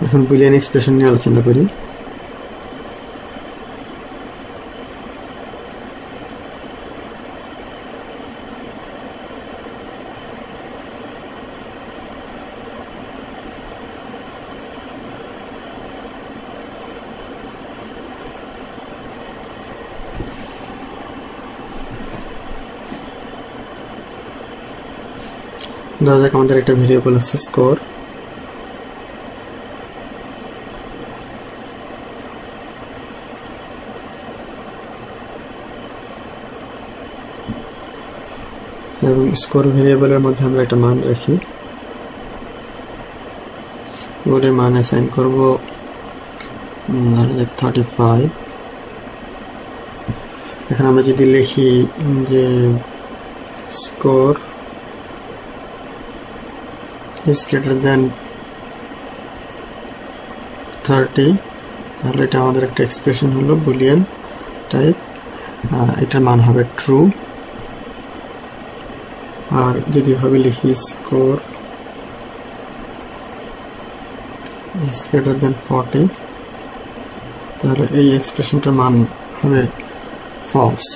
এখন Boolean expression নিয়ে আলোচনা করি। ধরা যাক আমাদের একটা ভেরিয়েবল আছে স্কোর, এবং স্কোর ভেরিয়েবলের মধ্যে আমরা একটা মান রাখি। স্কোরের মান অ্যাসাইন করব ধরা যাক 35। এখন আমরা যদি লিখি যে স্কোর is greater than 30, তাহলে এটা আমাদের একটা এক্সপ্রেশন হলো বুলিয়ান টাইপ, এটার মান হবে ট্রু। আর যদি ভাবে লিখি স্কোর is greater than 40, তাহলে এই এক্সপ্রেশনটার মান হবে ফলস।